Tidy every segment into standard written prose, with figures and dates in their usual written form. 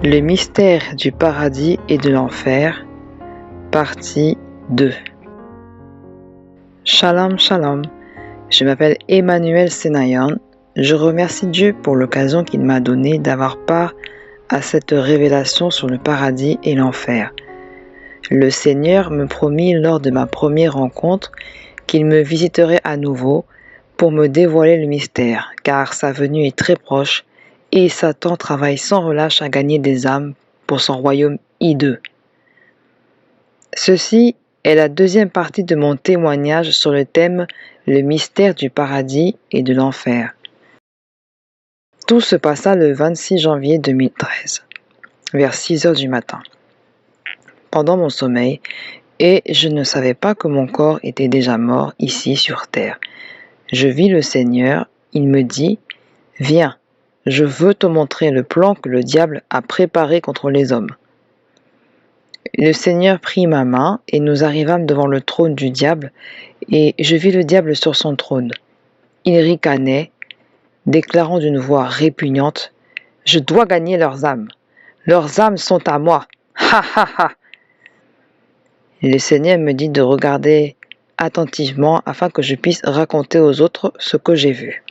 Le mystère du paradis et de l'enfer, partie 2. Shalom, shalom. Je m'appelle Emmanuel Senayan. Je remercie Dieu pour l'occasion qu'il m'a donnée d'avoir part à cette révélation sur le paradis et l'enfer. Le Seigneur me promit lors de ma première rencontre qu'il me visiterait à nouveau pour me dévoiler le mystère, car sa venue est très proche et Satan travaille sans relâche à gagner des âmes pour son royaume hideux. Ceci est la deuxième partie de mon témoignage sur le thème « Le mystère du paradis et de l'enfer ». Tout se passa le 26 janvier 2013, vers 6 heures du matin, pendant mon sommeil, et je ne savais pas que mon corps était déjà mort ici sur terre. Je vis le Seigneur, il me dit « Viens, je veux te montrer le plan que le diable a préparé contre les hommes. » Le Seigneur prit ma main et nous arrivâmes devant le trône du diable et je vis le diable sur son trône. Il ricanait, déclarant d'une voix répugnante « Je dois gagner leurs âmes. Leurs âmes sont à moi. Ha ha ha !» Le Seigneur me dit de regarder attentivement afin que je puisse raconter aux autres ce que j'ai vu.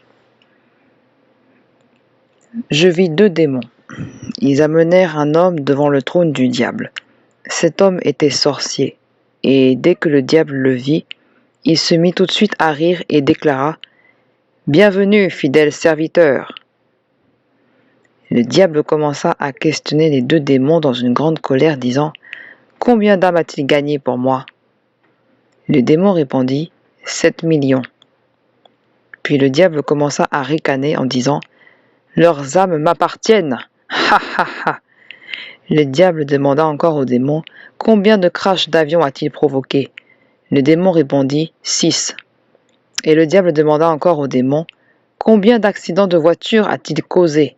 Je vis 2 démons. Ils amenèrent un homme devant le trône du diable. Cet homme était sorcier, et dès que le diable le vit, il se mit tout de suite à rire et déclara « Bienvenue, fidèle serviteur !» Le diable commença à questionner les 2 démons dans une grande colère, disant « Combien d'âmes a-t-il gagné pour moi ?» Le démon répondit « 7 millions. » Puis le diable commença à ricaner en disant « Leurs âmes m'appartiennent. Ha ha ha !» Le diable demanda encore au démon « Combien de crashs d'avion a-t-il provoqué ?» Le démon répondit « 6. » Et le diable demanda encore au démon « Combien d'accidents de voiture a-t-il causé ?»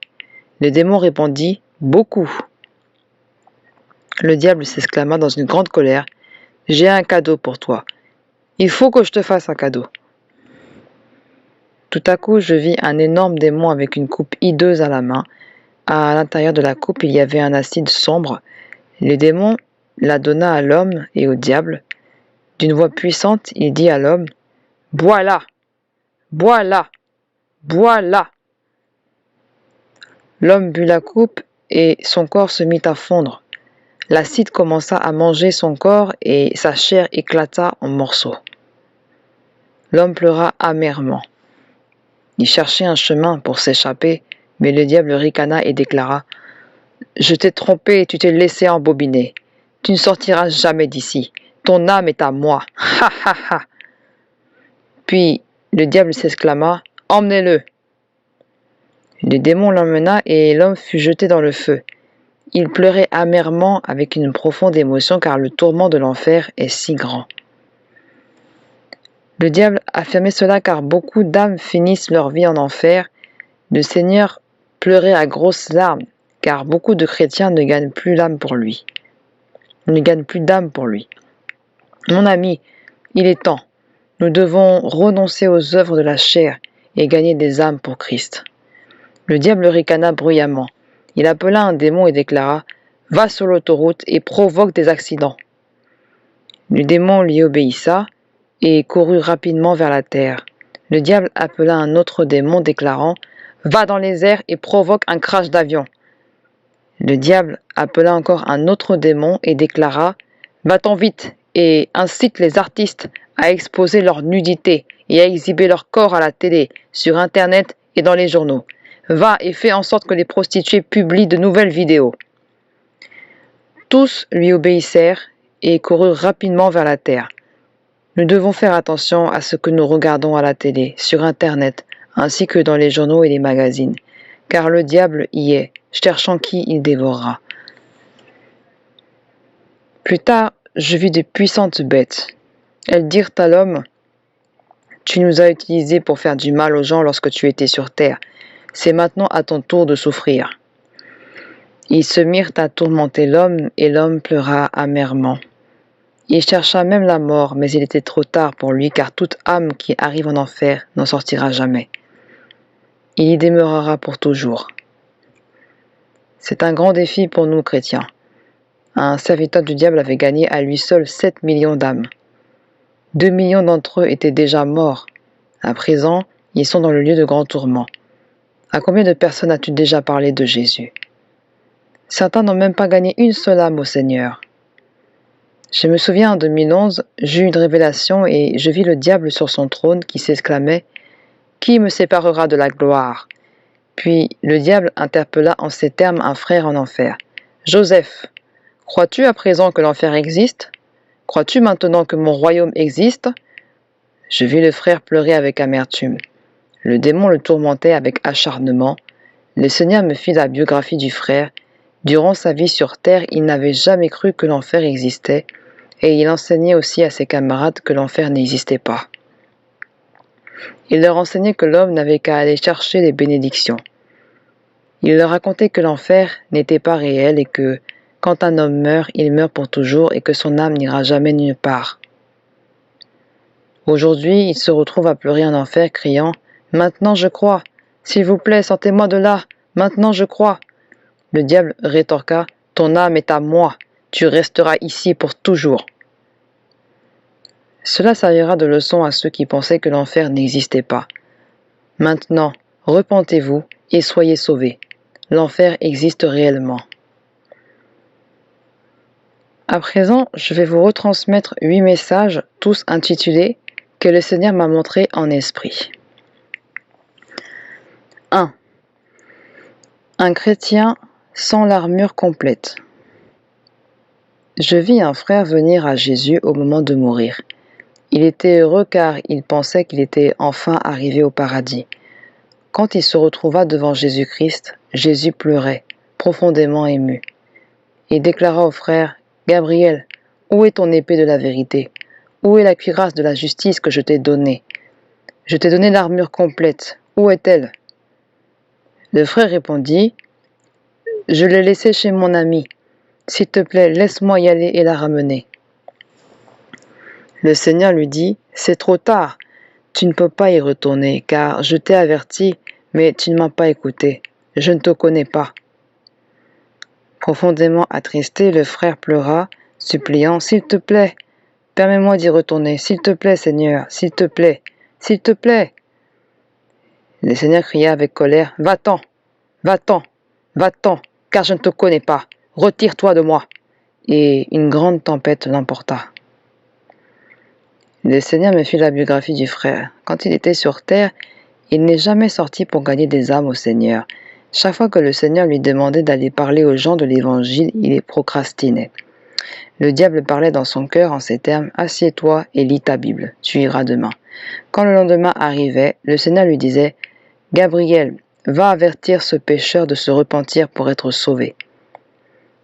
Le démon répondit « Beaucoup. » Le diable s'exclama dans une grande colère « J'ai un cadeau pour toi. Il faut que je te fasse un cadeau. » Tout à coup, je vis un énorme démon avec une coupe hideuse à la main. À l'intérieur de la coupe, il y avait un acide sombre. Le démon la donna à l'homme et au diable. D'une voix puissante, il dit à l'homme « Bois-la, bois-la, bois-la !» L'homme but la coupe et son corps se mit à fondre. L'acide commença à manger son corps et sa chair éclata en morceaux. L'homme pleura amèrement. Il cherchait un chemin pour s'échapper, mais le diable ricana et déclara « Je t'ai trompé et tu t'es laissé embobiner. Tu ne sortiras jamais d'ici. Ton âme est à moi. Ha ha ha !» Puis le diable s'exclama « Emmenez-le !» Le démon l'emmena et l'homme fut jeté dans le feu. Il pleurait amèrement avec une profonde émotion car le tourment de l'enfer est si grand. Le diable affirmait cela car beaucoup d'âmes finissent leur vie en enfer. Le Seigneur pleurait à grosses larmes car beaucoup de chrétiens ne gagnent plus l'âme pour lui. Ne gagnent plus d'âme pour lui. Mon ami, il est temps. Nous devons renoncer aux œuvres de la chair et gagner des âmes pour Christ. Le diable ricana bruyamment. Il appela un démon et déclara « Va sur l'autoroute et provoque des accidents. » Le démon lui obéissa et courut rapidement vers la terre. Le diable appela un autre démon déclarant « Va dans les airs et provoque un crash d'avion. » Le diable appela encore un autre démon et déclara « Va-t'en vite et incite les artistes à exposer leur nudité et à exhiber leur corps à la télé, sur Internet et dans les journaux. Va et fais en sorte que les prostituées publient de nouvelles vidéos. » Tous lui obéissèrent et coururent rapidement vers la terre. Nous devons faire attention à ce que nous regardons à la télé, sur Internet, ainsi que dans les journaux et les magazines, car le diable y est, cherchant qui il dévorera. Plus tard, je vis de puissantes bêtes. Elles dirent à l'homme « Tu nous as utilisés pour faire du mal aux gens lorsque tu étais sur terre. C'est maintenant à ton tour de souffrir. » Ils se mirent à tourmenter l'homme et l'homme pleura amèrement. Il chercha même la mort, mais il était trop tard pour lui, car toute âme qui arrive en enfer n'en sortira jamais. Il y demeurera pour toujours. C'est un grand défi pour nous, chrétiens. Un serviteur du diable avait gagné à lui seul 7 millions d'âmes. 2 millions d'entre eux étaient déjà morts. À présent, ils sont dans le lieu de grand tourment. À combien de personnes as-tu déjà parlé de Jésus? Certains n'ont même pas gagné une seule âme au Seigneur. Je me souviens en 2011, j'eus une révélation et je vis le diable sur son trône qui s'exclamait « Qui me séparera de la gloire ?» Puis le diable interpella en ces termes un frère en enfer. « Joseph, crois-tu à présent que l'enfer existe? Crois-tu maintenant que mon royaume existe ?» Je vis le frère pleurer avec amertume. Le démon le tourmentait avec acharnement. Le Seigneur me fit la biographie du frère. Durant sa vie sur terre, il n'avait jamais cru que l'enfer existait, et il enseignait aussi à ses camarades que l'enfer n'existait pas. Il leur enseignait que l'homme n'avait qu'à aller chercher les bénédictions. Il leur racontait que l'enfer n'était pas réel et que, quand un homme meurt, il meurt pour toujours et que son âme n'ira jamais nulle part. Aujourd'hui, il se retrouve à pleurer en enfer, criant « Maintenant je crois, s'il vous plaît, sortez-moi de là, maintenant je crois !» Le diable rétorqua « Ton âme est à moi, tu resteras ici pour toujours. » Cela servira de leçon à ceux qui pensaient que l'enfer n'existait pas. Maintenant, repentez-vous et soyez sauvés. L'enfer existe réellement. À présent, je vais vous retransmettre 8 messages, tous intitulés « Que le Seigneur m'a montré en esprit ». 1. Un chrétien sans l'armure complète. Je vis un frère venir à Jésus au moment de mourir. Il était heureux car il pensait qu'il était enfin arrivé au paradis. Quand il se retrouva devant Jésus-Christ, Jésus pleurait, profondément ému. Il déclara au frère « Gabriel, où est ton épée de la vérité? Où est la cuirasse de la justice que je t'ai donnée? Je t'ai donné l'armure complète. Où est-elle » Le frère répondit « Je l'ai laissée chez mon ami. S'il te plaît, laisse-moi y aller et la ramener. » Le Seigneur lui dit « C'est trop tard. Tu ne peux pas y retourner, car je t'ai averti, mais tu ne m'as pas écouté. Je ne te connais pas. » Profondément attristé, le frère pleura, suppliant « S'il te plaît, permets-moi d'y retourner. S'il te plaît, Seigneur, s'il te plaît, s'il te plaît. » Le Seigneur cria avec colère « Va-t'en, va-t'en, va-t'en, car je ne te connais pas. Retire-toi de moi. » Et une grande tempête l'emporta. Le Seigneur me fit la biographie du frère. Quand il était sur terre, il n'est jamais sorti pour gagner des âmes au Seigneur. Chaque fois que le Seigneur lui demandait d'aller parler aux gens de l'Évangile, il les procrastinait. Le diable parlait dans son cœur en ces termes « Assieds-toi et lis ta Bible, tu iras demain. » Quand le lendemain arrivait, le Seigneur lui disait « Gabriel, va avertir ce pécheur de se repentir pour être sauvé. »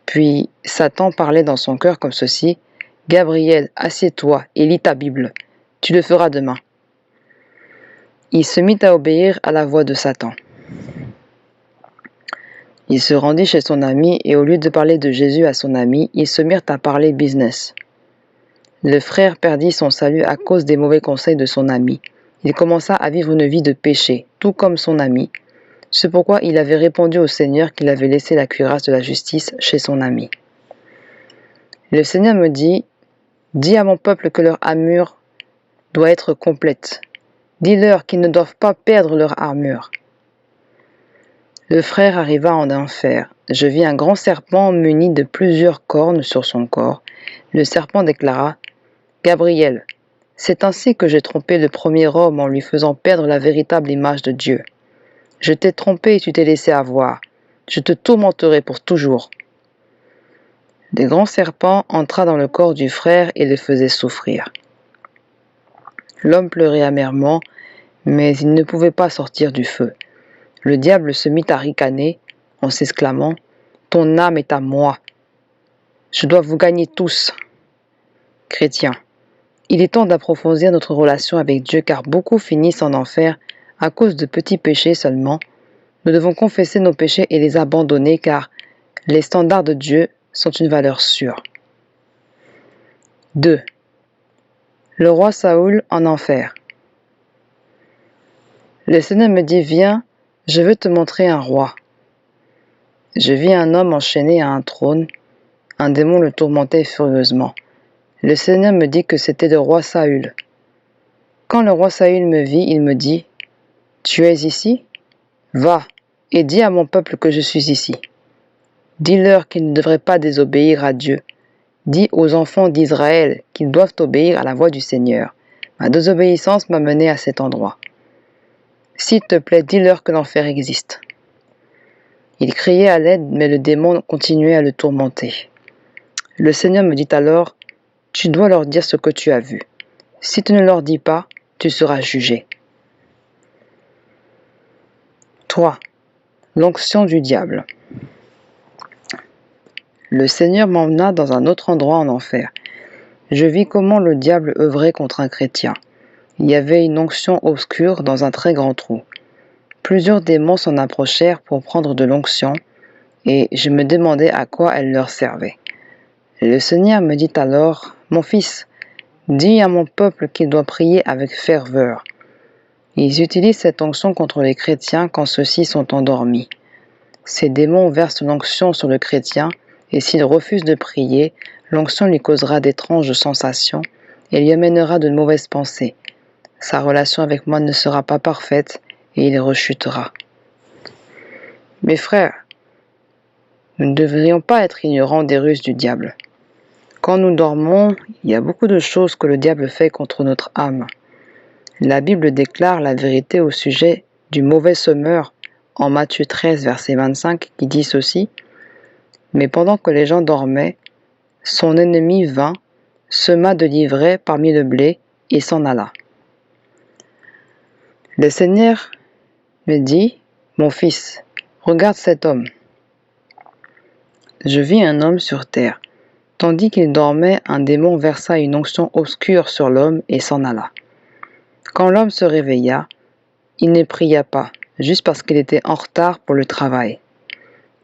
Puis Satan parlait dans son cœur comme ceci « Gabriel, assieds-toi et lis ta Bible, tu le feras demain. » Il se mit à obéir à la voix de Satan. Il se rendit chez son ami et au lieu de parler de Jésus à son ami, ils se mirent à parler business. Le frère perdit son salut à cause des mauvais conseils de son ami. Il commença à vivre une vie de péché, tout comme son ami. C'est pourquoi il avait répondu au Seigneur qu'il avait laissé la cuirasse de la justice chez son ami. Le Seigneur me dit « Dis à mon peuple que leur armure doit être complète. Dis-leur qu'ils ne doivent pas perdre leur armure. » Le frère arriva en enfer. Je vis un grand serpent muni de plusieurs cornes sur son corps. Le serpent déclara « Gabriel, c'est ainsi que j'ai trompé le premier homme en lui faisant perdre la véritable image de Dieu. Je t'ai trompé et tu t'es laissé avoir. Je te tourmenterai pour toujours. » Le grand serpent entra dans le corps du frère et le faisait souffrir. L'homme pleurait amèrement, mais il ne pouvait pas sortir du feu. Le diable se mit à ricaner en s'exclamant « Ton âme est à moi. Je dois vous gagner tous. » Chrétiens, il est temps d'approfondir notre relation avec Dieu car beaucoup finissent en enfer à cause de petits péchés seulement. Nous devons confesser nos péchés et les abandonner car les standards de Dieu sont une valeur sûre. 2. Le roi Saoul en enfer. Le Seigneur me dit « Viens, je veux te montrer un roi. » Je vis un homme enchaîné à un trône. Un démon le tourmentait furieusement. Le Seigneur me dit que c'était le roi Saül. Quand le roi Saül me vit, il me dit, « Tu es ici? Va, et dis à mon peuple que je suis ici. Dis-leur qu'ils ne devraient pas désobéir à Dieu. Dis aux enfants d'Israël qu'ils doivent obéir à la voix du Seigneur. Ma désobéissance m'a mené à cet endroit. S'il te plaît, dis-leur que l'enfer existe. » Il criait à l'aide, mais le démon continuait à le tourmenter. Le Seigneur me dit alors, « Tu dois leur dire ce que tu as vu. Si tu ne leur dis pas, tu seras jugé. » 3. L'onction du diable. Le Seigneur m'emmena dans un autre endroit en enfer. Je vis comment le diable œuvrait contre un chrétien. Il y avait une onction obscure dans un très grand trou. Plusieurs démons s'en approchèrent pour prendre de l'onction, et je me demandais à quoi elle leur servait. Le Seigneur me dit alors, « Mon fils, dis à mon peuple qu'il doit prier avec ferveur. » Ils utilisent cette onction contre les chrétiens quand ceux-ci sont endormis. Ces démons versent l'onction sur le chrétien, et s'il refuse de prier, l'onction lui causera d'étranges sensations et lui amènera de mauvaises pensées. Sa relation avec moi ne sera pas parfaite et il rechutera. Mes frères, nous ne devrions pas être ignorants des ruses du diable. Quand nous dormons, il y a beaucoup de choses que le diable fait contre notre âme. La Bible déclare la vérité au sujet du mauvais semeur en Matthieu 13, verset 25, qui dit ceci, « Mais pendant que les gens dormaient, son ennemi vint, sema de l'ivraie parmi le blé et s'en alla. » Le Seigneur me dit, « Mon fils, regarde cet homme. » Je vis un homme sur terre. Tandis qu'il dormait, un démon versa une onction obscure sur l'homme et s'en alla. Quand l'homme se réveilla, il ne pria pas, juste parce qu'il était en retard pour le travail.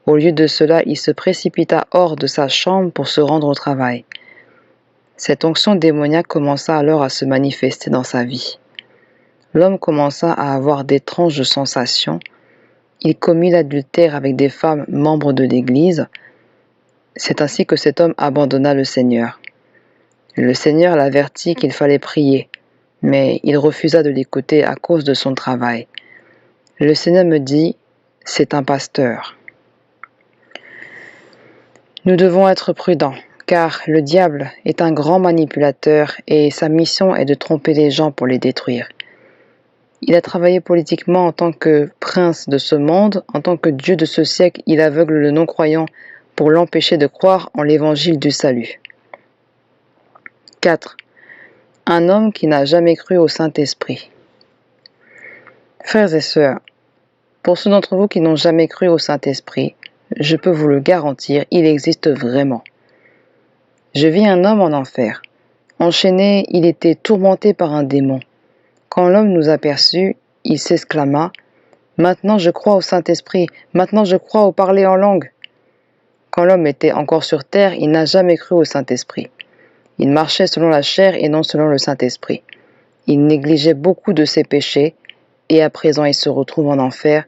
Au lieu de cela, il se précipita hors de sa chambre pour se rendre au travail. Cette onction démoniaque commença alors à se manifester dans sa vie. L'homme commença à avoir d'étranges sensations. Il commit l'adultère avec des femmes membres de l'Église. C'est ainsi que cet homme abandonna le Seigneur. Le Seigneur l'avertit qu'il fallait prier, mais il refusa de l'écouter à cause de son travail. Le Seigneur me dit, « C'est un pasteur. » Nous devons être prudents, car le diable est un grand manipulateur et sa mission est de tromper les gens pour les détruire. Il a travaillé politiquement en tant que prince de ce monde, en tant que Dieu de ce siècle, il aveugle le non-croyant pour l'empêcher de croire en l'évangile du salut. 4. Un homme qui n'a jamais cru au Saint-Esprit. Frères et sœurs, pour ceux d'entre vous qui n'ont jamais cru au Saint-Esprit, je peux vous le garantir, il existe vraiment. Je vis un homme en enfer. Enchaîné, il était tourmenté par un démon. Quand l'homme nous aperçut, il s'exclama, « Maintenant je crois au Saint-Esprit, maintenant je crois au parler en langue. » Quand l'homme était encore sur terre, il n'a jamais cru au Saint-Esprit. Il marchait selon la chair et non selon le Saint-Esprit. Il négligeait beaucoup de ses péchés, et à présent il se retrouve en enfer,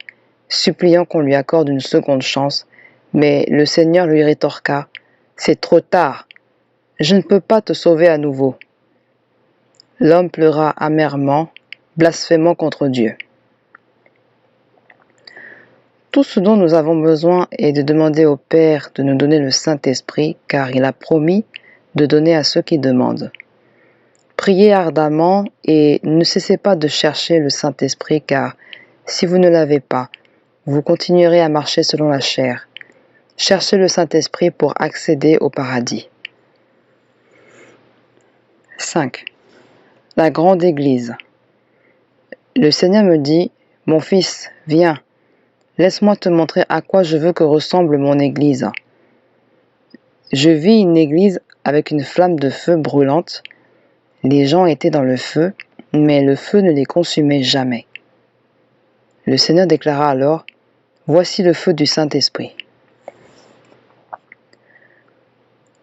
suppliant qu'on lui accorde une seconde chance. Mais le Seigneur lui rétorqua, « C'est trop tard, je ne peux pas te sauver à nouveau. » L'homme pleura amèrement, blasphémant contre Dieu. Tout ce dont nous avons besoin est de demander au Père de nous donner le Saint-Esprit, car il a promis de donner à ceux qui demandent. Priez ardemment et ne cessez pas de chercher le Saint-Esprit, car si vous ne l'avez pas, vous continuerez à marcher selon la chair. Cherchez le Saint-Esprit pour accéder au paradis. 5. La grande Église. Le Seigneur me dit, « Mon fils, viens, laisse-moi te montrer à quoi je veux que ressemble mon Église. » Je vis une Église avec une flamme de feu brûlante. Les gens étaient dans le feu, mais le feu ne les consumait jamais. Le Seigneur déclara alors, « Voici le feu du Saint-Esprit. »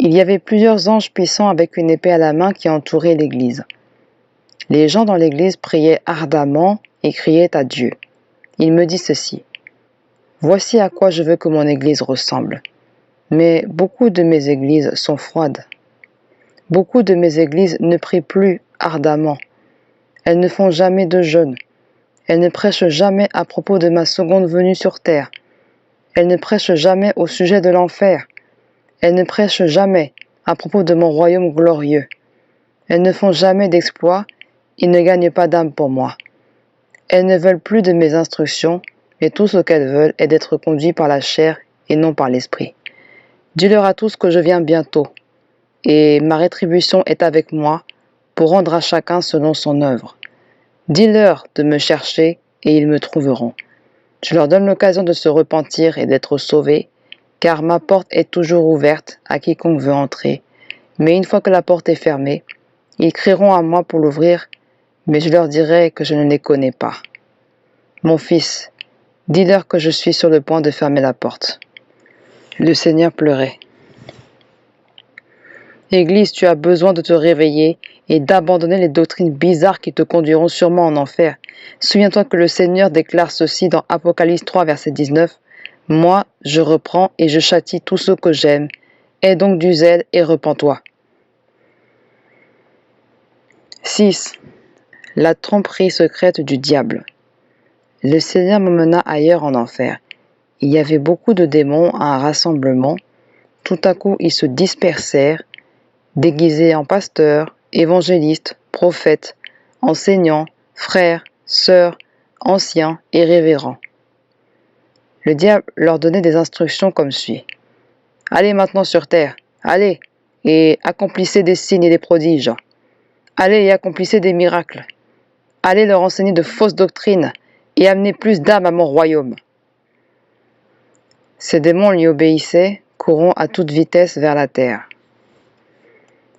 Il y avait plusieurs anges puissants avec une épée à la main qui entouraient l'église. Les gens dans l'église priaient ardemment et criaient à Dieu. Il me dit ceci, « Voici à quoi je veux que mon Église ressemble. Mais beaucoup de mes églises sont froides. Beaucoup de mes églises ne prient plus ardemment. Elles ne font jamais de jeûne. Elles ne prêchent jamais à propos de ma seconde venue sur terre. Elles ne prêchent jamais au sujet de l'enfer. Elles ne prêchent jamais à propos de mon royaume glorieux. Elles ne font jamais d'exploits et ne gagnent pas d'âme pour moi. Elles ne veulent plus de mes instructions, et tout ce qu'elles veulent est d'être conduites par la chair et non par l'esprit. Dis-leur à tous que je viens bientôt, et ma rétribution est avec moi pour rendre à chacun selon son œuvre. Dis-leur de me chercher et ils me trouveront. Je leur donne l'occasion de se repentir et d'être sauvés, car ma porte est toujours ouverte à quiconque veut entrer. Mais une fois que la porte est fermée, ils crieront à moi pour l'ouvrir, mais je leur dirai que je ne les connais pas. Mon fils, dis-leur que je suis sur le point de fermer la porte. Le Seigneur pleurait. Église, tu as besoin de te réveiller et d'abandonner les doctrines bizarres qui te conduiront sûrement en enfer. Souviens-toi que le Seigneur déclare ceci dans Apocalypse 3, verset 19. « Moi, je reprends et je châtie tous ceux que j'aime. Aie donc du zèle et repens-toi. » 6. La tromperie secrète du diable. Le Seigneur m'emmena ailleurs en enfer. Il y avait beaucoup de démons à un rassemblement. Tout à coup, ils se dispersèrent, déguisés en pasteurs, évangélistes, prophètes, enseignants, frères, sœurs, anciens et révérends. Le diable leur donnait des instructions comme suit. « Allez maintenant sur terre, allez, et accomplissez des signes et des prodiges. Allez et accomplissez des miracles. Allez leur enseigner de fausses doctrines et amenez plus d'âmes à mon royaume. » Ces démons lui obéissaient, courant à toute vitesse vers la terre.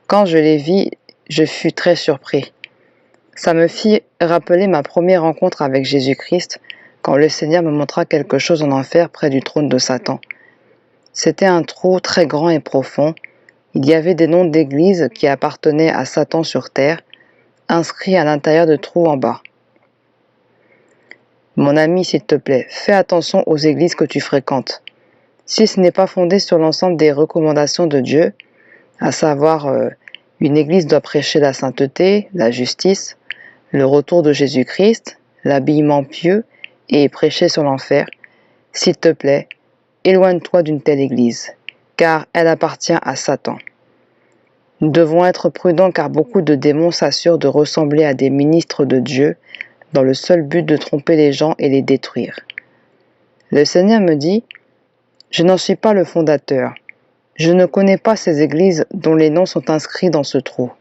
Quand je les vis, je fus très surpris. Ça me fit rappeler ma première rencontre avec Jésus-Christ, quand le Seigneur me montra quelque chose en enfer près du trône de Satan. C'était un trou très grand et profond. Il y avait des noms d'églises qui appartenaient à Satan sur terre, inscrits à l'intérieur de trous en bas. Mon ami, s'il te plaît, fais attention aux églises que tu fréquentes. Si ce n'est pas fondé sur l'ensemble des recommandations de Dieu, à savoir une église doit prêcher la sainteté, la justice, le retour de Jésus-Christ, l'habillement pieux et prêcher sur l'enfer, s'il te plaît, éloigne-toi d'une telle église, car elle appartient à Satan. Nous devons être prudents car beaucoup de démons s'assurent de ressembler à des ministres de Dieu dans le seul but de tromper les gens et les détruire. Le Seigneur me dit, « Je n'en suis pas le fondateur. Je ne connais pas ces églises dont les noms sont inscrits dans ce trou. »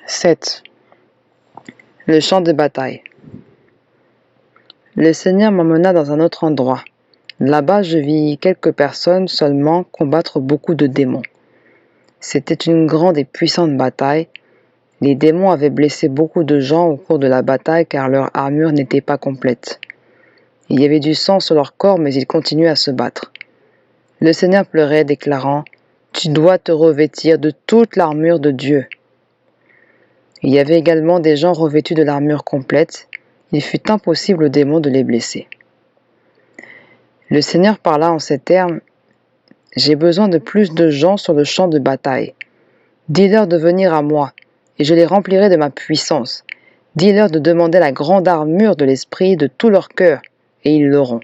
7. Le champ de bataille. Le Seigneur m'emmena dans un autre endroit. Là-bas, je vis quelques personnes seulement combattre beaucoup de démons. C'était une grande et puissante bataille. Les démons avaient blessé beaucoup de gens au cours de la bataille car leur armure n'était pas complète. Il y avait du sang sur leur corps, mais ils continuaient à se battre. Le Seigneur pleurait, déclarant « Tu dois te revêtir de toute l'armure de Dieu. » Il y avait également des gens revêtus de l'armure complète. Il fut impossible aux démons de les blesser. Le Seigneur parla en ces termes « J'ai besoin de plus de gens sur le champ de bataille. Dis-leur de venir à moi, et je les remplirai de ma puissance. Dis-leur de demander la grande armure de l'esprit de tout leur cœur, et ils l'auront. »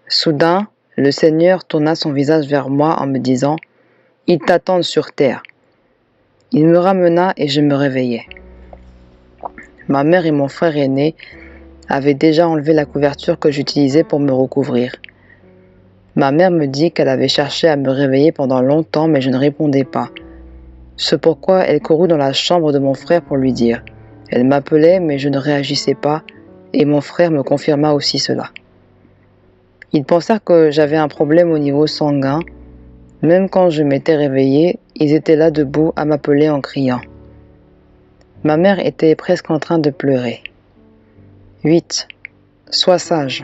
Soudain, le Seigneur tourna son visage vers moi en me disant « Ils t'attendent sur terre. » Il me ramena et je me réveillai. Ma mère et mon frère aîné avaient déjà enlevé la couverture que j'utilisais pour me recouvrir. Ma mère me dit qu'elle avait cherché à me réveiller pendant longtemps, mais je ne répondais pas. C'est pourquoi elle courut dans la chambre de mon frère pour lui dire. Elle m'appelait, mais je ne réagissais pas, et mon frère me confirma aussi cela. Ils pensèrent que j'avais un problème au niveau sanguin. Même quand je m'étais réveillé, ils étaient là debout à m'appeler en criant. Ma mère était presque en train de pleurer. 8. Sois sage.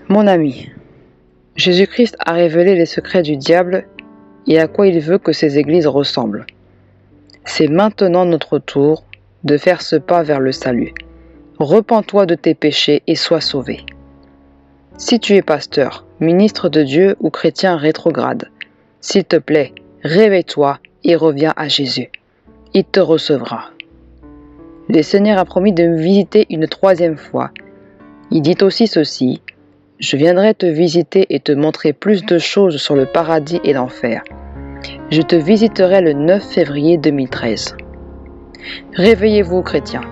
Mon ami, Jésus-Christ a révélé les secrets du diable et à quoi il veut que ces églises ressemblent. C'est maintenant notre tour de faire ce pas vers le salut. Repens-toi de tes péchés et sois sauvé. Si tu es pasteur, ministre de Dieu ou chrétien rétrograde, s'il te plaît, réveille-toi et reviens à Jésus. Il te recevra. Le Seigneur a promis de me visiter une 3e fois. Il dit aussi ceci: je viendrai te visiter et te montrer plus de choses sur le paradis et l'enfer. Je te visiterai le 9 février 2013. Réveillez-vous, chrétiens.